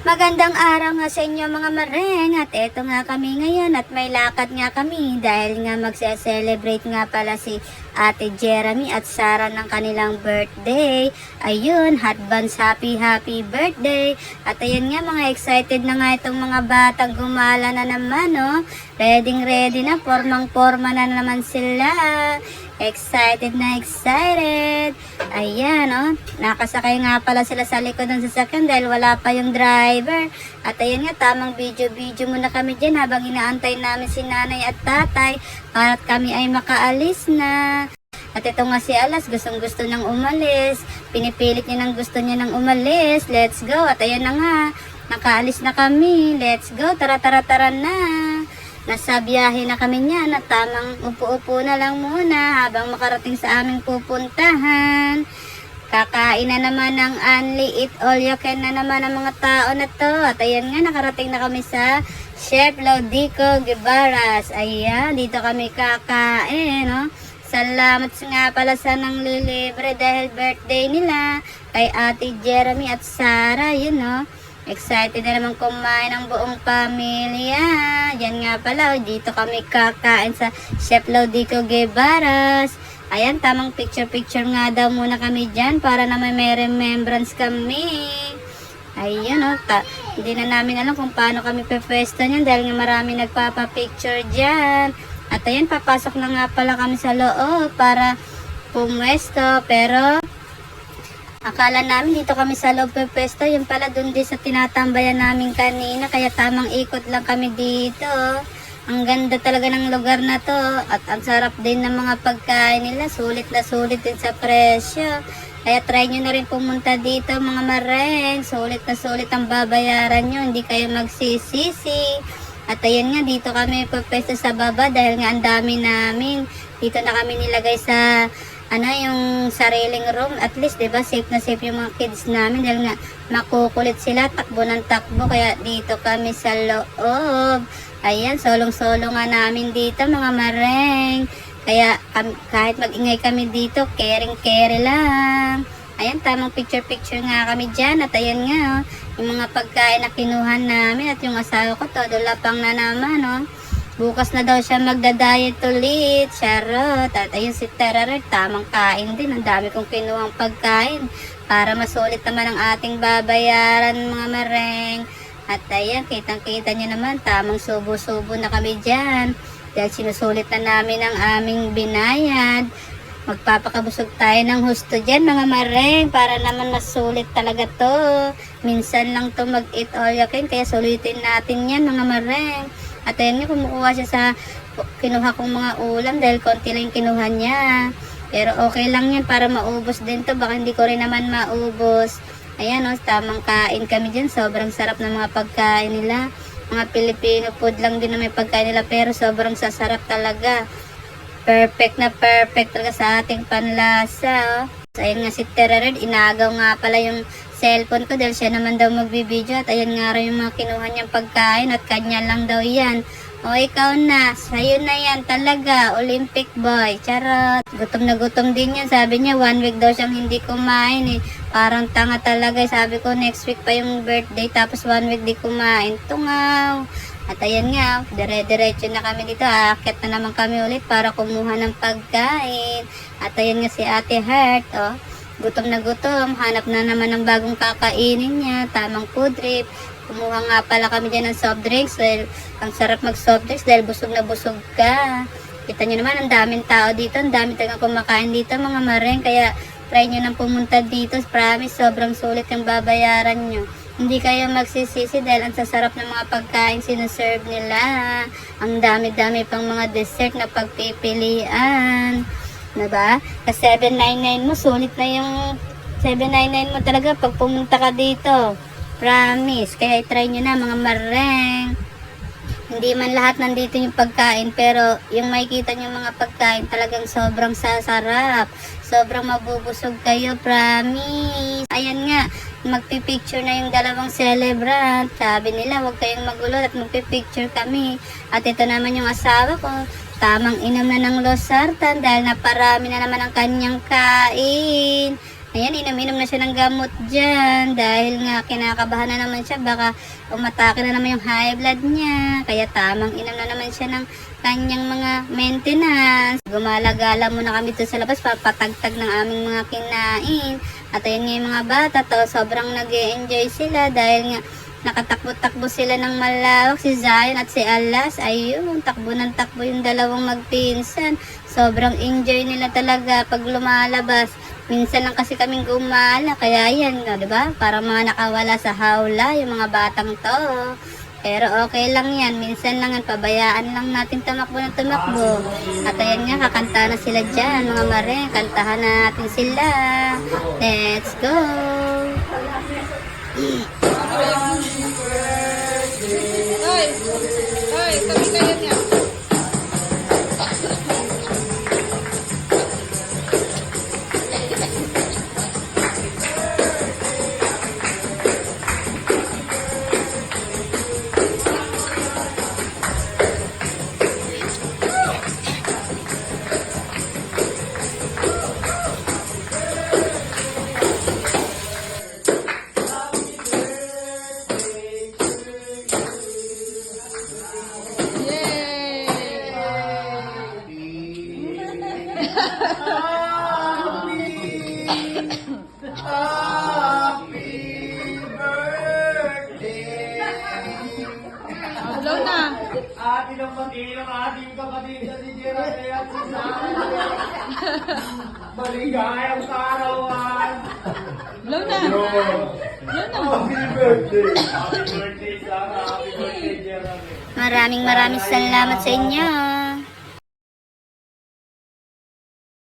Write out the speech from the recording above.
Magandang araw nga sa inyo mga mareng at eto nga kami ngayon at may lakad nga kami dahil nga magse-celebrate nga pala si Ate Jeremy at Sarah ng kanilang birthday. Ayun, advance happy birthday. At ayun nga mga excited na nga itong mga batang gumala na naman, no? Ready na, formang-forma na naman sila. Excited na excited. Ayan, oh. Nakasakay nga pala sila sa likod ng sasakyan dahil wala pa yung driver. At ayan nga, tamang video muna kami dyan habang inaantay namin si nanay at tatay para kami ay makaalis na. At ito nga si Alas, gustong-gusto nang umalis. Pinipilit niya ng gusto niya nang umalis. Let's go. At ayan na nga, nakaalis na kami. Let's go. Tara na. Nasa biyahe na kami niyan at tamang upo-upo na lang muna habang makarating sa aming pupuntahan. Kakain na naman ng Only Eat All You Can na naman ang mga tao na to. At ayan nga, nakarating na kami sa Chef Laudico Guevaras. Ayan, dito kami kakain, no? Salamat nga pala sa nang lilibre dahil birthday nila kay Ate Jeremy at Sarah, yun, no? Excited na naman kumain ng buong pamilya. Yan nga pala, dito kami kakain sa Chef Laudico Guevaras. Ayan, tamang picture nga daw muna kami dyan para naman may remembrance kami. Ayun, oh, hindi na namin alam kung paano kami pepwesto niyan dahil nga marami nagpapapicture dyan. At ayan, papasok na nga pala kami sa loob para pumwesto. Pero akala namin dito kami sa loob pwesto, yung pala dun din sa tinatambayan namin kanina, kaya tamang ikot lang kami dito. Ang ganda talaga ng lugar na to at ang sarap din ng mga pagkain nila, sulit na sulit din sa presyo. Kaya try nyo na rin pumunta dito mga mareng, sulit na sulit ang babayaran nyo, hindi kayo magsisisi. At ayan nga, dito kami pwesto sa baba dahil nga ang dami namin. Dito na kami nilagay sa yung sariling room, at least 'di ba safe na safe yung mga kids namin dahil nga makukulit sila, takbo ng takbo, kaya dito kami sa loob. Ayan, solong-solo nga namin dito mga mareng. Kaya kahit mag-ingay kami dito, caring lang. Ayan, tamang picture nga kami dyan. At ayan nga, oh, yung mga pagkain na kinuhan namin at yung asawa ko, todo lapang na naman, oh. Bukas na daw siya magda-diet ulit. Charot. At ayun si Teraret, tamang kain din. Ang dami kong kinuhang pagkain para masulit naman ang ating babayaran mga mareng. At ayan, kitang-kita nyo naman, tamang subo-subo na kami dyan. Dahil sinusulit na namin ang aming binayad. Magpapakabusog tayo ng husto dyan mga mareng para naman masulit talaga to. Minsan lang to mag-eat all you can, kaya sulitin natin yan mga mareng. At ayun nga, kumukuha siya sa kinuha kong mga ulam dahil konti lang kinuha niya. Pero okay lang yan para maubos din to. Baka hindi ko rin naman maubos. Ayan, oh, tamang kain kami dyan. Sobrang sarap ng mga pagkain nila. Mga Pilipino food lang din na may pagkain nila pero sobrang sasarap talaga. Perfect talaga sa ating panlasa. Oh. So, ayun nga si Terared, inagaw nga pala yung cellphone ko dahil siya naman daw magbibideo at ayan nga rin yung mga kinuha niyang pagkain at kanya lang daw yan. O ikaw na, sa'yo na yan talaga, Olympic boy, charot. Gutom na gutom din yan, sabi niya 1 week daw siyang hindi kumain eh. Parang tanga talaga, sabi ko next week pa yung birthday tapos 1 week di kumain, tungaw. At ayan nga, dire-diretso na kami dito, aakyat na naman kami ulit para kumuha ng pagkain. At ayan nga si Ate Heart, oh. Gutom na gutom, hanap na naman ng bagong kakainin niya, tamang food trip. Kumuha nga pala kami dyan ng soft drinks dahil ang sarap mag soft drinks dahil busog na busog ka. Kita nyo naman, ang daming tao dito, ang dami talagang kumakain dito mga mareng, kaya try nyo nang pumunta dito, promise sobrang sulit yung babayaran nyo. Hindi kayo magsisisi dahil ang sasarap ng mga pagkain sinuserve nila. Ang dami-dami pang mga dessert na pagpipilian. Diba? Sa 799 mo, sulit na yung 799 mo talaga pag pumunta ka dito. Promise. Kaya try nyo na mga mareng. Hindi man lahat nandito yung pagkain, pero yung makikita nyo mga pagkain talagang sobrang sasarap. Sobrang mabubusog kayo, promise. Ayan nga, magpipicture na yung dalawang celebrant. Sabi nila, huwag kayong magulo at magpipicture kami. At ito naman yung asawa ko. Tamang inom na ng losartan dahil naparami na naman ang kanyang kain. Ayan, inom-inom na siya ng gamot dyan dahil nga kinakabahan na naman siya, baka umatake na naman yung high blood niya. Kaya tamang inom na naman siya ng kanyang mga maintenance. Gumala-gala muna kami doon sa labas, papatagtag ng aming mga kinain. At ayun nga yung mga bata, sobrang nag-e-enjoy sila dahil nga nakatakbo-takbo sila ng malawak, si Zion at si Alas. Ayun, takbo ng takbo yung dalawang magpinsan. Sobrang enjoy nila talaga pag lumalabas. Minsan lang kasi kaming gumala, kaya yan, no, diba? Para mga nakawala sa hawla, yung mga batang to. Pero okay lang yan, minsan lang yan, pabayaan lang natin tumakbo ng tumakbo. At ayan nga, kakanta na sila dyan, mga mare, kantahan natin sila. Let's go! Hoy! Hoy, tabi kayo niya. Hello na. Atin ang pati-yung ating kapatid na si Jeremy at si Sarah. Maligayang kaarawan. Hello na. Hello. Hello na. Happy birthday. Happy birthday, Sarah. Happy birthday, Jeremy. Maraming salamat sa inyo.